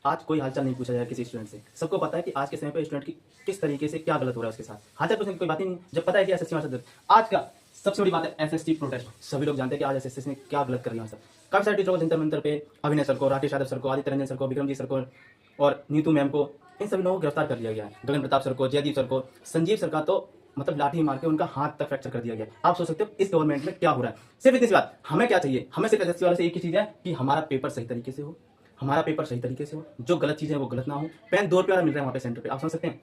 आज कोई हालचाल नहीं पूछा जाए किसी स्टूडेंट से। सबको पता है कि आज के समय पे स्टूडेंट की किस तरीके से क्या गलत हो रहा है उसके साथ। हालचाल पूछने की कोई बात ही नहीं, जब पता है कि एसएससी में आज का सबसे बड़ी बात है एसएससी प्रोटेस्ट। सभी लोग जानते हैं कि आज एसएससी ने क्या गलत कर रही है। काफी सारे टीचरों को जंतर मंतर पे अभिनय सर को, राकेश यादव सर को, आदित्य रंजन सर को, विक्रमजीत सर को और नीतू मैम को, इन सभी लोगों को गिरफ्तार कर लिया गया है। गगन प्रताप सर को, जयदीप सर को, संजीव सर का तो मतलब लाठी मार के उनका हाथ तक फ्रैक्चर कर दिया गया। आप सोच सकते हो इस गवर्नमेंट में क्या हो रहा है। सिर्फ इतनी सी बात, हमें क्या चाहिए, हमें सिर्फ एसएससी वाले से एक ही चीज है कि हमारा पेपर सही तरीके से हो, हमारा पेपर सही तरीके से हो, जो गलत चीजें हैं वो गलत ना हो। पेन 2 रुपये वाला मिल रहा है वहाँ पे सेंटर पे, आप समझ सकते हैं।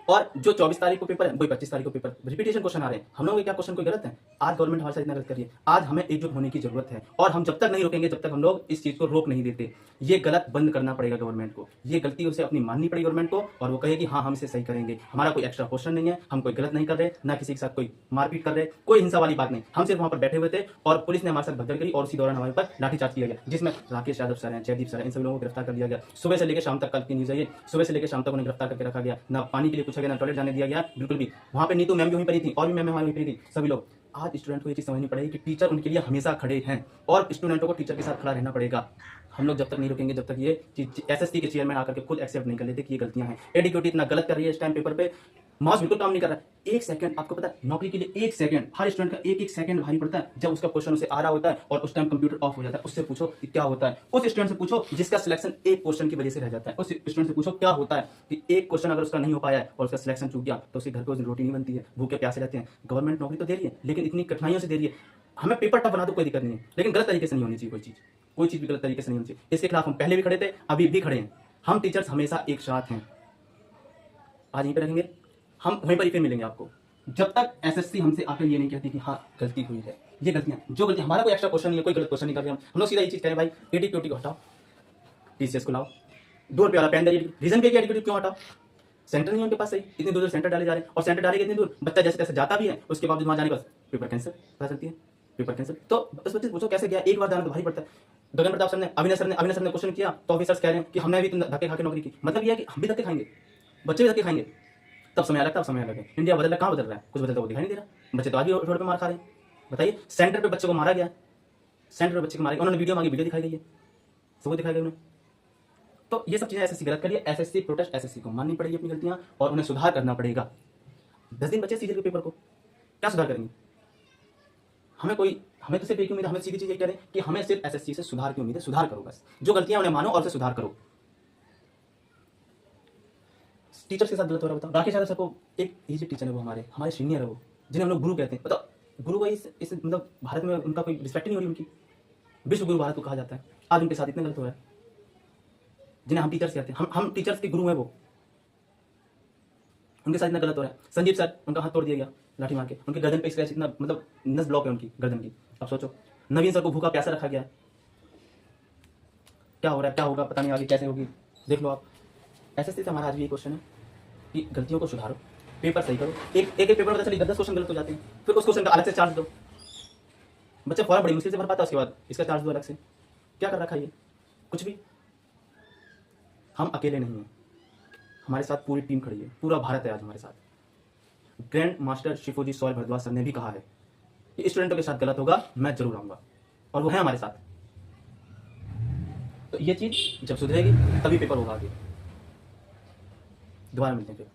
और जो 24 तारीख को पेपर है वही 25 तारीख को पेपर, रिपीटेशन क्वेश्चन आ रहे हैं। हम लोगों के क्या क्वेश्चन कोई गलत है? आज गवर्नमेंट हमारे साथ इतना गलत कर रही है। आज हमें एकजुट होने की जरूरत है और हम जब तक नहीं रोकेंगे, जब तक हम लोग इस चीज को रोक नहीं देते, ये गलत बंद करना पड़ेगा गवर्नमेंट को। ये गलती उसे अपनी माननी पड़ेगी गवर्नमेंट को और वो कहेगी हाँ हम इसे सही करेंगे। हमारा कोई एक्स्ट्रा क्वेश्चन नहीं है, हम कोई गलत नहीं कर रहे, ना किसी के साथ कोई मारपीट कर रहे, कोई हिंसा वाली बात नहीं। हम सिर्फ वहां पर बैठे हुए थे और पुलिस ने हमारे साथ भगदड़ करी और उसी दौरान हमारे पर लाठीचार्ज किया गया, जिसमें राकेश यादव सर हैं, जयदीप सर हैं, इन सभी लोगों को गिरफ्तार कर लिया गया। सुबह से लेकर शाम तक, कल की न्यूज है ये, सुबह से लेकर शाम तक उन्हें गिरफ्तार करके रखा गया। ना पानी के लिए पूछा गया, ना टॉयलेट जाने दिया गया, बिल्कुल भी। वहां पे नीतू मैम भी वहीं पर थी और भी मैम वहीं पर थी, सभी लोग। आज स्टूडेंट को ये चीज समझनी पड़ेगी कि टीचर उनके लिए हमेशा खड़े हैं और स्टूडेंटों को टीचर के साथ खड़ा रहना पड़ेगा। हम लोग जब तक नहीं रुकेंगे, जब तक ये एसएससी के चेयरमैन आकर के खुद एक्सेप्ट नहीं कर लेते कि ये गलतियां हैं। एडीक्यूटी इतना गलत कर रही है इस टाइम पेपर पे, माउस बिल्कुल काम नहीं कर रहा है। एक सेकंड, आपको पता है नौकरी के लिए एक सेकंड, हर स्टूडेंट का एक एक सेकंड भारी पड़ता है। जब उसका क्वेश्चन उसे आ रहा होता है और उस टाइम कंप्यूटर ऑफ हो जाता है, उससे पूछो कि क्या होता है। उस स्टूडेंट से पूछो जिसका सिलेक्शन एक क्वेश्चन की वजह से रह जाता है, उस स्टूडेंट से पूछो क्या होता है कि एक क्वेश्चन अगर उसका नहीं हो पाया है और उसका सिलेक्शन चूक गया तो उसके घर पे उस दिन रोटी नहीं बनती है, भूखे प्यासे रहते हैं। गवर्नमेंट नौकरी तो दे रही है लेकिन इतनी कठिनाइयों से दे रही है। हमें पेपर टफ बना दो, कोई दिक्कत नहीं है, लेकिन गलत तरीके से नहीं होनी चाहिए कोई चीज, कोई चीज भी गलत तरीके से नहीं होनी चाहिए। इसके खिलाफ हम पहले भी खड़े थे, अभी भी खड़े हैं। हम टीचर्स हमेशा एक साथ हैं, आज यहीं पे रहेंगे, हम वहीं पर ही फिर मिलेंगे आपको। जब तक एसएससी हमसे आकर ये नहीं कहती कि हाँ गलती हुई है, ये गलतियां जो गलती, हमारा कोई एक्स्ट्रा क्वेश्चन नहीं है, कोई गलत क्वेश्चन नहीं कर रहे हम लोग सीधा ये चीज कह रहे हैं भाई एडीक्यूटी को हटाओ, टीसीएस को लाओ, 2 रुपये वाला पेन दे, रीजन भी एडीक्यूटी क्यों हटाओ? सेंटर नहीं है उनके पास सही, इतनी दूर सेंटर डाले जा रहे हैं और सेंटर डालेंगे इतनी दूर, बच्चा जैसे तैसे जाता भी है, उसके बाद वहां जाने के बाद पेपर कैंसिल पता चलती है, पेपर कैंसिल। तो उस बच्चे से पूछो कैसे गया, एक बार जाना तो भारी पड़ता है। गगन प्रताप सर ने, अविनाश सर ने क्वेश्चन किया तो ऑफिसर्स कह रहे हैं कि हमने भी धक्के खा के नौकरी की। मतलब ये है कि हम भी धक्के खाएंगे, बच्चे भी धक्के खाएंगे, तब समय अलग, तब समय अलग है। इंडिया बदल रहा है, कहाँ बदल रहा है? कुछ बदलता हुआ दिखाई नहीं दे रहा। बच्चे तो आज भी रोड पे मार खा रहे हैं। बताइए, सेंटर पे बच्चे को मारा गया, सेंटर पे बच्चे को मारा गया, उन्होंने वीडियो मांगी, वीडियो दिखाई गई है, सबको दिखाई गई उन्हें। तो ये सब चीजें एसएससी गलत करिए, एसएससी प्रोटेस्ट, एसएससी को माननी पड़ेगी अपनी गलतियां और उन्हें सुधार करना पड़ेगा। 10 दिन बचे सीजन के पेपर को, क्या सुधार करेंगे? हमें तो सिर्फ एक उम्मीद है, हमें सीधी चीज ये कह रहे हैं कि हमें सिर्फ एसएससी से सुधार की उम्मीद है। सुधार करो बस, जो गलतियां उन्हें मानो और उसे सुधार करो। टीचर्स के साथ गलत हो रहा है, बताओ। राकेश यादव सर को, एक जो टीचर है वो हमारे सीनियर है, वो जिन्हें हम लोग गुरु कहते हैं, बताओ गुरु को इस मतलब भारत में उनका कोई रिस्पेक्ट नहीं हो रही उनकी। विश्व गुरु भारत को कहा जाता है, आज उनके साथ इतना गलत हो रहा है। जिन्हें हम टीचर्स कहते हैं, हम टीचर्स के गुरु हैं, वो उनके साथ इतना गलत हो रहा है। संजीव सर, उनका हाथ तोड़ दिया गया लाठी मार के, उनके गर्दन पे स्क्रैच, इतना मतलब नस ब्लॉक है उनकी गर्दन की। अब सोचो, नवीन सर को भूखा प्यासा रखा गया, क्या हो रहा है, क्या होगा पता नहीं, आगे कैसे होगी देख लो आप। एसएससी से हमारा आज भी ये क्वेश्चन है कि गलतियों को सुधारो, पेपर सही करो। एक पेपर में चलिए 10 क्वेश्चन गलत हो जाते हैं, फिर उस क्वेश्चन का अलग से चार्ज दो। बच्चा फॉर्म बड़ी मुश्किल से भर पाता है, उसके बाद इसका चार्ज दो अलग से। क्या कर रखा है ये? कुछ भी। हम अकेले नहीं हैं, हमारे साथ पूरी टीम खड़ी है, पूरा भारत है आज हमारे साथ। Grand master Shifuji Shaurya Bhardwaj sir ने भी कहा है कि स्टूडेंटों के साथ गलत होगा मैं जरूर आऊंगा, और वो है हमारे साथ। तो ये चीज जब सुधरेगी तभी पेपर होगा आगे। दोबारा मिलते हैं फिर।